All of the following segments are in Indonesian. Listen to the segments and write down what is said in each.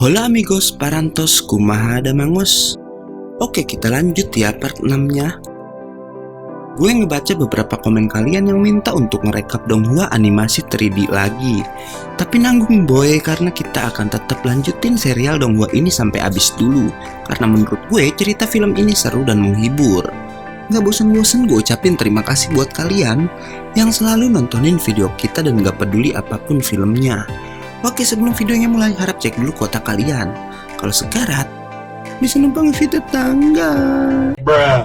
Hola amigos, parantos, kumaha damangos. Oke, kita lanjut ya part 6-nya. Gue ngebaca beberapa komen kalian yang minta untuk ngerekap Donghua animasi 3D lagi. Tapi nanggung boy, karena kita akan tetap lanjutin serial Donghua ini sampai habis dulu. Karena menurut gue cerita film ini seru dan menghibur. Gak bosen-bosen gue ucapin terima kasih buat kalian yang selalu nontonin video kita dan gak peduli apapun filmnya. Oke, sebelum videonya mulai, harap cek dulu kuota kalian. Kalau sekarat, bisa numpang video tetangga. Bruh.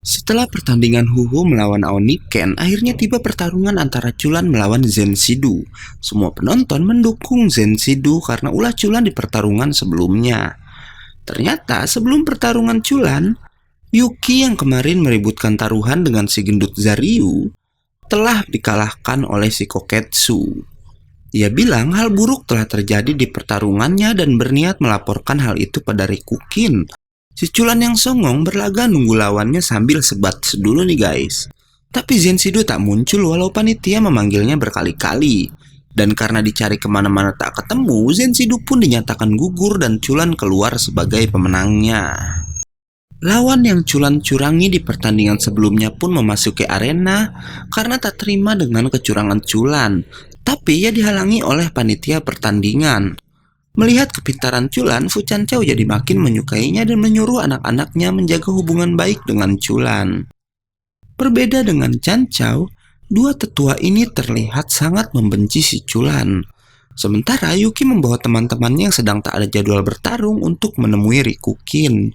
Setelah pertandingan Huhu melawan Aoniken, akhirnya tiba pertarungan antara Chulan melawan Zensidu. Semua penonton mendukung Zensidu karena ulah Chulan di pertarungan sebelumnya. Ternyata sebelum pertarungan Chulan, Yuki yang kemarin meributkan taruhan dengan si gendut Zaryu telah dikalahkan oleh si Koketsu. Ia bilang hal buruk telah terjadi di pertarungannya dan berniat melaporkan hal itu pada Rikukin. Si Chulan yang songong berlaga nunggu lawannya sambil sebat dulu nih guys. Tapi Zensidu tak muncul walau panitia memanggilnya berkali-kali. Dan karena dicari kemana-mana tak ketemu, Zensidu pun dinyatakan gugur dan Chulan keluar sebagai pemenangnya. Lawan yang Chulan curangi di pertandingan sebelumnya pun memasuki arena karena tak terima dengan kecurangan Chulan. Tapi ia dihalangi oleh panitia pertandingan. Melihat kepintaran Chulan, Fu Chancao jadi makin menyukainya dan menyuruh anak-anaknya menjaga hubungan baik dengan Chulan. Berbeda dengan Chancao, dua tetua ini terlihat sangat membenci si Chulan. Sementara Yuki membawa teman-temannya yang sedang tak ada jadwal bertarung untuk menemui Rikukin.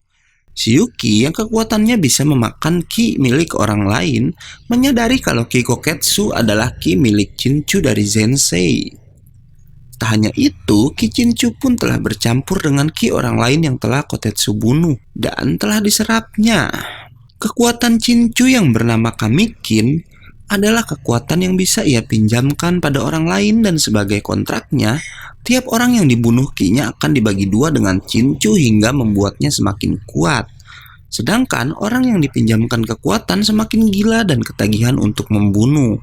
Si Yuki yang kekuatannya bisa memakan ki milik orang lain menyadari kalau ki Koketsu adalah ki milik Chinchu dari Zensei. Tak hanya itu, ki Chinchu pun telah bercampur dengan ki orang lain yang telah Kotetsu bunuh dan telah diserapnya. Kekuatan Chinchu yang bernama Kamikin adalah kekuatan yang bisa ia pinjamkan pada orang lain dan sebagai kontraknya, tiap orang yang dibunuh ki-nya akan dibagi dua dengan Chinchu hingga membuatnya semakin kuat. Sedangkan orang yang dipinjamkan kekuatan semakin gila dan ketagihan untuk membunuh.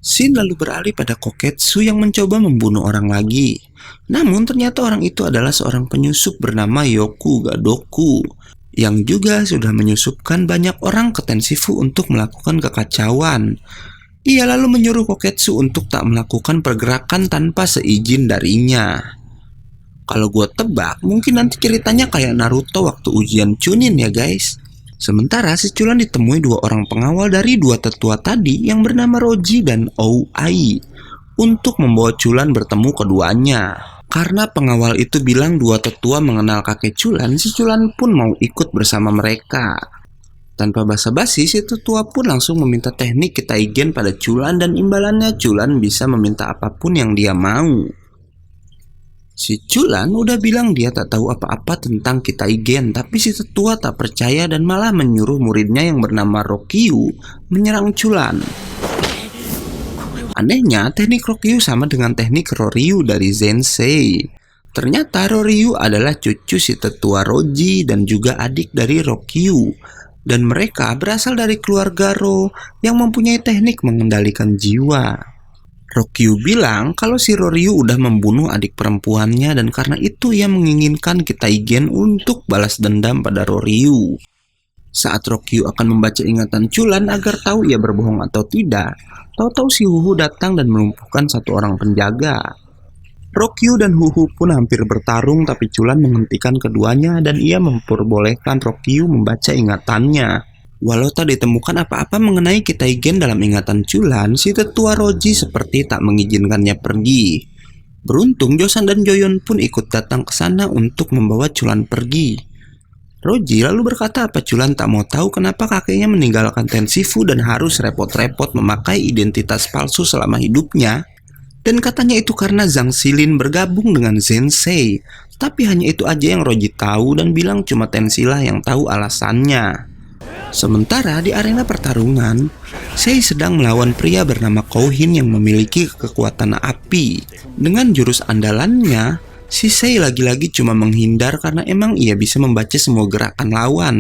Shin lalu beralih pada Koketsu yang mencoba membunuh orang lagi. Namun ternyata orang itu adalah seorang penyusup bernama Yoku Gadoku yang juga sudah menyusupkan banyak orang ke Tenshifu untuk melakukan kekacauan. Ia lalu menyuruh Koketsu untuk tak melakukan pergerakan tanpa seizin darinya. Kalau gue tebak, mungkin nanti ceritanya kayak Naruto waktu ujian Chunin ya guys. Sementara si Chulan ditemui dua orang pengawal dari dua tetua tadi yang bernama Roji dan Ouai untuk membawa Chulan bertemu keduanya. Karena pengawal itu bilang dua tetua mengenal kakek Chulan, si Chulan pun mau ikut bersama mereka. Tanpa basa-basi, si tetua pun langsung meminta teknik Kitaigen pada Chulan dan imbalannya Chulan bisa meminta apapun yang dia mau. Si Chulan udah bilang dia tak tahu apa-apa tentang Kitaigen, tapi si tetua tak percaya dan malah menyuruh muridnya yang bernama Rokyu menyerang Chulan. Anehnya, teknik Rokyu sama dengan teknik Roryu dari Zensei. Ternyata Roryu adalah cucu si tetua Roji dan juga adik dari Rokyu. Dan mereka berasal dari keluarga Ro yang mempunyai teknik mengendalikan jiwa. Rokyu bilang kalau si Roryu udah membunuh adik perempuannya dan karena itu ia menginginkan Kitaigen untuk balas dendam pada Roryu. Saat Rokyu akan membaca ingatan Chulan agar tahu ia berbohong atau tidak, tahu-tahu si Huhu datang dan melumpuhkan satu orang penjaga. Rokyu dan Huhu pun hampir bertarung tapi Chulan menghentikan keduanya dan ia memperbolehkan Rokyu membaca ingatannya. Walau tak ditemukan apa-apa mengenai Kitaigen dalam ingatan Chulan, si tetua Roji seperti tak mengizinkannya pergi. Beruntung Josan dan Joyon pun ikut datang ke sana untuk membawa Chulan pergi. Roji lalu berkata apa Chulan tak mau tahu kenapa kakeknya meninggalkan Tenshifu dan harus repot-repot memakai identitas palsu selama hidupnya. Dan katanya itu karena Zhang Xilin bergabung dengan Zensei. Tapi hanya itu aja yang Roji tahu dan bilang cuma Tenshi lah yang tahu alasannya. Sementara di arena pertarungan, Sei sedang melawan pria bernama Kouhin yang memiliki kekuatan api. Dengan jurus andalannya, si Sei lagi-lagi cuma menghindar karena emang ia bisa membaca semua gerakan lawan.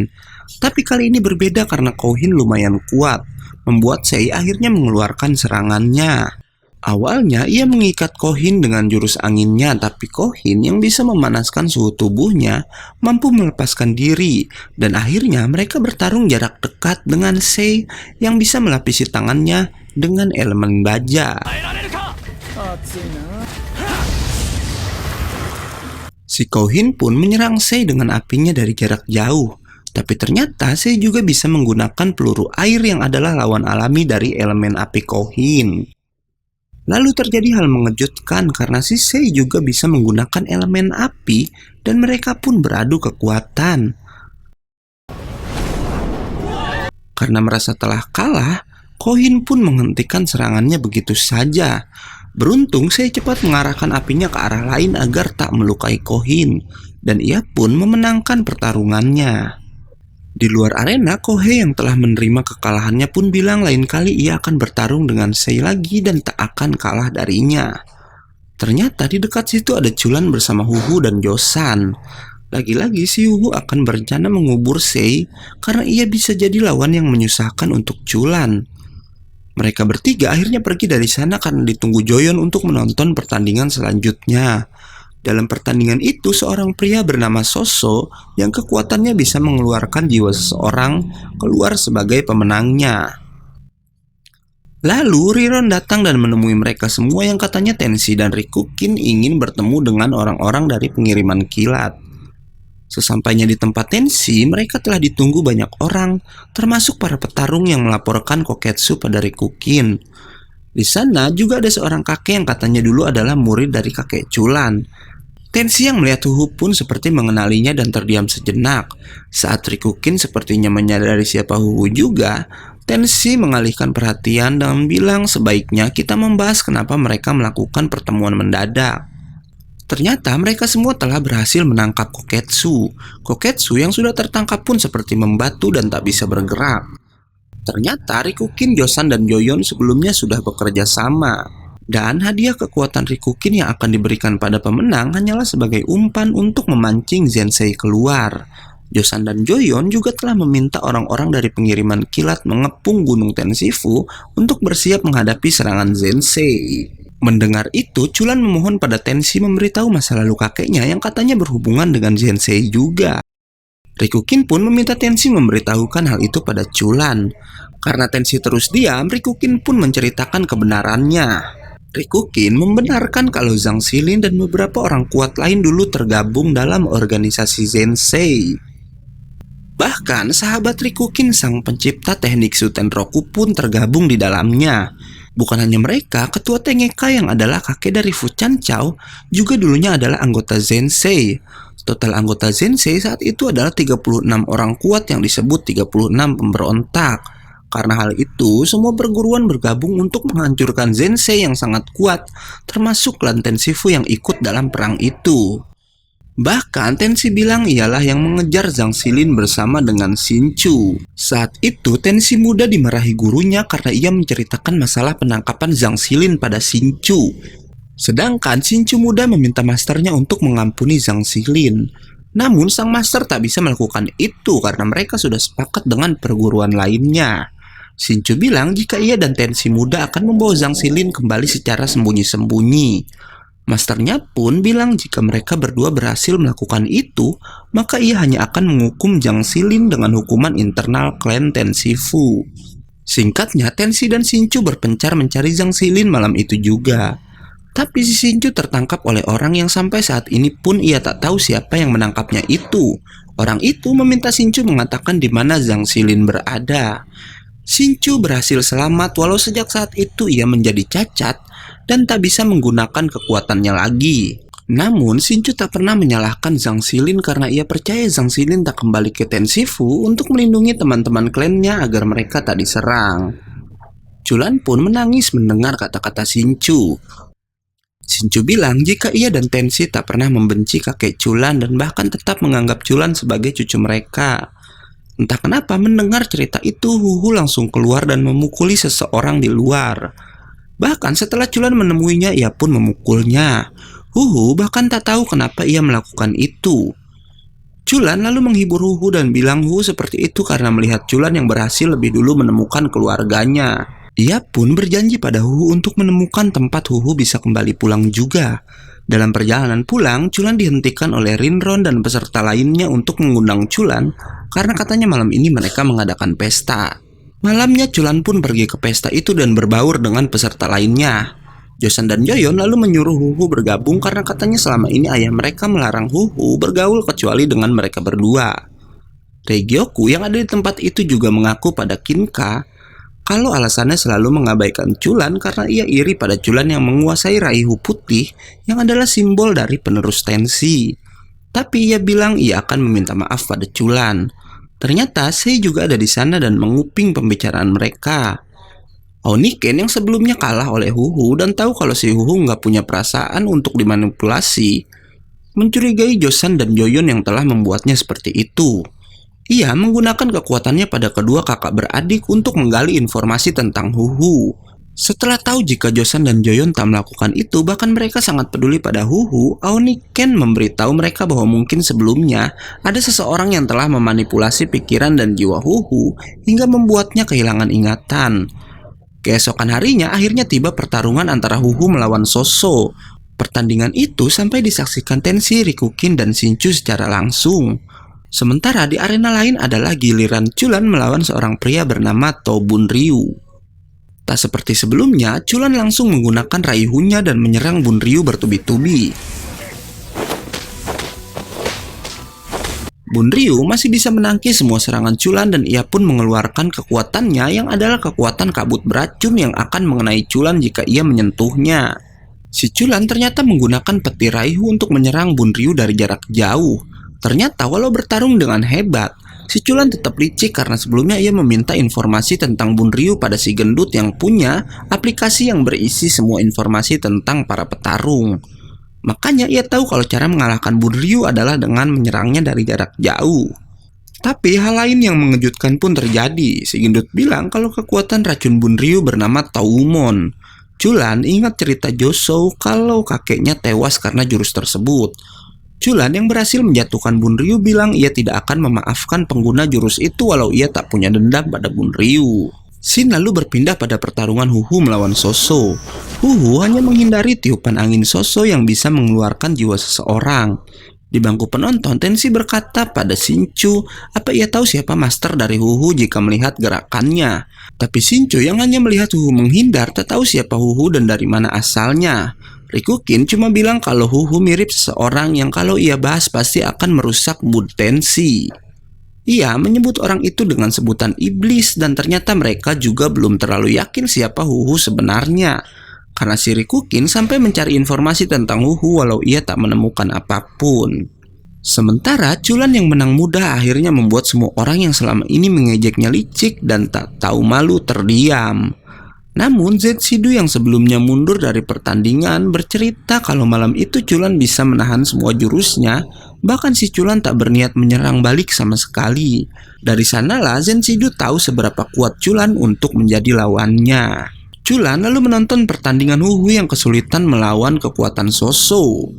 Tapi kali ini berbeda karena Kouhin lumayan kuat. membuat Sei akhirnya mengeluarkan serangannya. Awalnya ia mengikat Kohin dengan jurus anginnya, tapi Kohin yang bisa memanaskan suhu tubuhnya mampu melepaskan diri, dan akhirnya mereka bertarung jarak dekat dengan Sei yang bisa melapisi tangannya dengan elemen baja. Si Kohin pun menyerang Sei dengan apinya dari jarak jauh. Tapi ternyata Sei juga bisa menggunakan peluru air yang adalah lawan alami dari elemen api Kohin. Lalu terjadi hal mengejutkan karena si Sei juga bisa menggunakan elemen api dan mereka pun beradu kekuatan. Karena merasa telah kalah, Kohin pun menghentikan serangannya begitu saja. Beruntung Sei cepat mengarahkan apinya ke arah lain agar tak melukai Kohin, dan ia pun memenangkan pertarungannya. Di luar arena, Kohei yang telah menerima kekalahannya pun bilang lain kali ia akan bertarung dengan Sei lagi dan tak akan kalah darinya. Ternyata di dekat situ ada Chulan bersama Huhu dan Josan. Lagi-lagi si Huhu akan berencana mengubur Sei karena ia bisa jadi lawan yang menyusahkan untuk Chulan. Mereka bertiga akhirnya pergi dari sana karena ditunggu Joyon untuk menonton pertandingan selanjutnya. Dalam pertandingan itu, seorang pria bernama Soso yang kekuatannya bisa mengeluarkan jiwa seseorang keluar sebagai pemenangnya. Lalu Riron datang dan menemui mereka semua yang katanya Tenshi dan Rikukin ingin bertemu dengan orang-orang dari pengiriman kilat. Sesampainya di tempat Tenshi, mereka telah ditunggu banyak orang, termasuk para petarung yang melaporkan Koketsu pada Rikukin. Di sana juga ada seorang kakek yang katanya dulu adalah murid dari kakek Chulan. Tenshi yang melihat Huhu pun seperti mengenalinya dan terdiam sejenak. Saat Rikukin sepertinya menyadari siapa Huhu juga, Tenshi mengalihkan perhatian dan bilang sebaiknya kita membahas kenapa mereka melakukan pertemuan mendadak. Ternyata mereka semua telah berhasil menangkap Koketsu. Koketsu yang sudah tertangkap pun seperti membatu dan tak bisa bergerak. Ternyata Rikukin, Josan, dan Joyon sebelumnya sudah bekerja sama. Dan hadiah kekuatan Rikukin yang akan diberikan pada pemenang hanyalah sebagai umpan untuk memancing Zensei keluar. Josan dan Joyon juga telah meminta orang-orang dari pengiriman kilat mengepung Gunung Tenshifu untuk bersiap menghadapi serangan Zensei. Mendengar itu, Chulan memohon pada Tenshi memberitahu masa lalu kakeknya yang katanya berhubungan dengan Zensei juga. Rikukin pun meminta Tenshi memberitahukan hal itu pada Chulan. Karena Tenshi terus diam, Rikukin pun menceritakan kebenarannya. Rikukin membenarkan kalau Zhang Xilin dan beberapa orang kuat lain dulu tergabung dalam organisasi Zensei. Bahkan sahabat Rikukin, sang pencipta teknik Shutenroku pun tergabung di dalamnya. Bukan hanya mereka, ketua Tengeka yang adalah kakek dari Fu Chanchao juga dulunya adalah anggota Zensei. Total anggota Zensei saat itu adalah 36 orang kuat yang disebut 36 pemberontak. Karena hal itu, semua perguruan bergabung untuk menghancurkan Zensei yang sangat kuat, termasuk klan Tenshifu yang ikut dalam perang itu. Bahkan Tenshi bilang ialah yang mengejar Zhang Xilin bersama dengan Xinchu. Saat itu Tenshi muda dimarahi gurunya karena ia menceritakan masalah penangkapan Zhang Xilin pada Xinchu. Sedangkan Xinchu muda meminta masternya untuk mengampuni Zhang Xilin. Namun sang master tak bisa melakukan itu karena mereka sudah sepakat dengan perguruan lainnya. Xinchu bilang jika ia dan Tenshi muda akan membawa Zhang Xilin kembali secara sembunyi-sembunyi. Masternya pun bilang jika mereka berdua berhasil melakukan itu, maka ia hanya akan menghukum Zhang Xilin dengan hukuman internal klan Tenshifu. Singkatnya, Tenshi dan Xinchu berpencar mencari Zhang Xilin malam itu juga. Tapi si Xinchu tertangkap oleh orang yang sampai saat ini pun ia tak tahu siapa yang menangkapnya itu. Orang itu meminta Xinchu mengatakan di mana Zhang Xilin berada. Xinchu berhasil selamat walau sejak saat itu ia menjadi cacat dan tak bisa menggunakan kekuatannya lagi. Namun Xinchu tak pernah menyalahkan Zhang Xilin karena ia percaya Zhang Xilin tak kembali ke Tenshifu untuk melindungi teman-teman klannya agar mereka tak diserang. Chulan pun menangis mendengar kata-kata Xinchu. Xinchu bilang jika ia dan Tenshi tak pernah membenci kakek Chulan dan bahkan tetap menganggap Chulan sebagai cucu mereka. Entah kenapa mendengar cerita itu Huhu langsung keluar dan memukuli seseorang di luar. Bahkan setelah Chulan menemuinya ia pun memukulnya. Huhu bahkan tak tahu kenapa ia melakukan itu. Chulan lalu menghibur Huhu dan bilang Huhu seperti itu karena melihat Chulan yang berhasil lebih dulu menemukan keluarganya. Ia pun berjanji pada Huhu untuk menemukan tempat Huhu bisa kembali pulang juga. Dalam perjalanan pulang, Chulan dihentikan oleh Rinron dan peserta lainnya untuk mengundang Chulan karena katanya malam ini mereka mengadakan pesta. Malamnya Chulan pun pergi ke pesta itu dan berbaur dengan peserta lainnya. Joseon dan Joyeon lalu menyuruh Huhu bergabung karena katanya selama ini ayah mereka melarang Huhu bergaul kecuali dengan mereka berdua. Regyoku yang ada di tempat itu juga mengaku pada Kinka kalau alasannya selalu mengabaikan Chulan karena ia iri pada Chulan yang menguasai raihu putih yang adalah simbol dari penerus tensi. Tapi ia bilang ia akan meminta maaf pada Chulan. Ternyata Sei juga ada di sana dan menguping pembicaraan mereka. Oniken yang sebelumnya kalah oleh Huhu dan tahu kalau si Huhu nggak punya perasaan untuk dimanipulasi, mencurigai Joseon dan Joyeon yang telah membuatnya seperti itu. Ia menggunakan kekuatannya pada kedua kakak beradik untuk menggali informasi tentang Huhu. Setelah tahu jika Joseon dan Joyeon tak melakukan itu, bahkan mereka sangat peduli pada Huhu, Oniken memberitahu mereka bahwa mungkin sebelumnya ada seseorang yang telah memanipulasi pikiran dan jiwa Huhu hingga membuatnya kehilangan ingatan. Keesokan harinya akhirnya tiba pertarungan antara Huhu melawan Soso. Pertandingan itu sampai disaksikan Tenshi, Rikukin, dan Shinchu secara langsung. Sementara di arena lain adalah giliran Chulan melawan seorang pria bernama Tobun Ryu. Tak seperti sebelumnya, Chulan langsung menggunakan raihunya dan menyerang Bun Ryu bertubi-tubi. Bun Ryu masih bisa menangkis semua serangan Chulan dan ia pun mengeluarkan kekuatannya yang adalah kekuatan kabut beracun yang akan mengenai Chulan jika ia menyentuhnya. Si Chulan ternyata menggunakan peti raihu untuk menyerang Bun Ryu dari jarak jauh. Ternyata walau bertarung dengan hebat, si Chulan tetap licik karena sebelumnya ia meminta informasi tentang Bun Ryu pada si gendut yang punya aplikasi yang berisi semua informasi tentang para petarung. Makanya ia tahu kalau cara mengalahkan Bun Ryu adalah dengan menyerangnya dari jarak jauh. Tapi hal lain yang mengejutkan pun terjadi. Si gendut bilang kalau kekuatan racun Bun Ryu bernama Taumon. Chulan ingat cerita Josou kalau kakeknya tewas karena jurus tersebut. Chulan yang berhasil menjatuhkan Bun Ryu bilang ia tidak akan memaafkan pengguna jurus itu walau ia tak punya dendam pada Bun Ryu. Shin lalu berpindah pada pertarungan Huhu melawan Soso. Huhu hanya menghindari tiupan angin Soso yang bisa mengeluarkan jiwa seseorang. Di bangku penonton, Tenshi berkata pada Shinchu, apa ia tahu siapa master dari Huhu jika melihat gerakannya. Tapi Shinchu yang hanya melihat Huhu menghindar tak tahu siapa Huhu dan dari mana asalnya. Rikukin cuma bilang kalau Huhu mirip seseorang yang kalau ia bahas pasti akan merusak mood Tenshi. Ia menyebut orang itu dengan sebutan iblis dan ternyata mereka juga belum terlalu yakin siapa Huhu sebenarnya. Karena si Rikukin sampai mencari informasi tentang Huhu walau ia tak menemukan apapun. Sementara Chulan yang menang mudah akhirnya membuat semua orang yang selama ini mengejeknya licik dan tak tahu malu terdiam. Namun Zetsudu yang sebelumnya mundur dari pertandingan bercerita kalau malam itu Chulan bisa menahan semua jurusnya. Bahkan si Chulan tak berniat menyerang balik sama sekali. Dari sanalah Zetsudu tahu seberapa kuat Chulan untuk menjadi lawannya. Chulan lalu menonton pertandingan Huhu yang kesulitan melawan kekuatan Soso.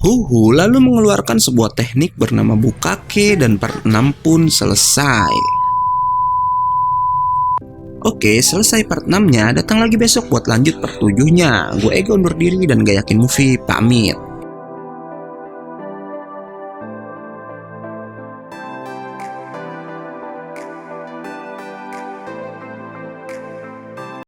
Huhu lalu mengeluarkan sebuah teknik bernama Bukake dan part 6 pun selesai. Oke, selesai part 6-nya, datang lagi besok buat lanjut part 7-nya. Gue Ega undur diri dan gak yakin movie, pamit.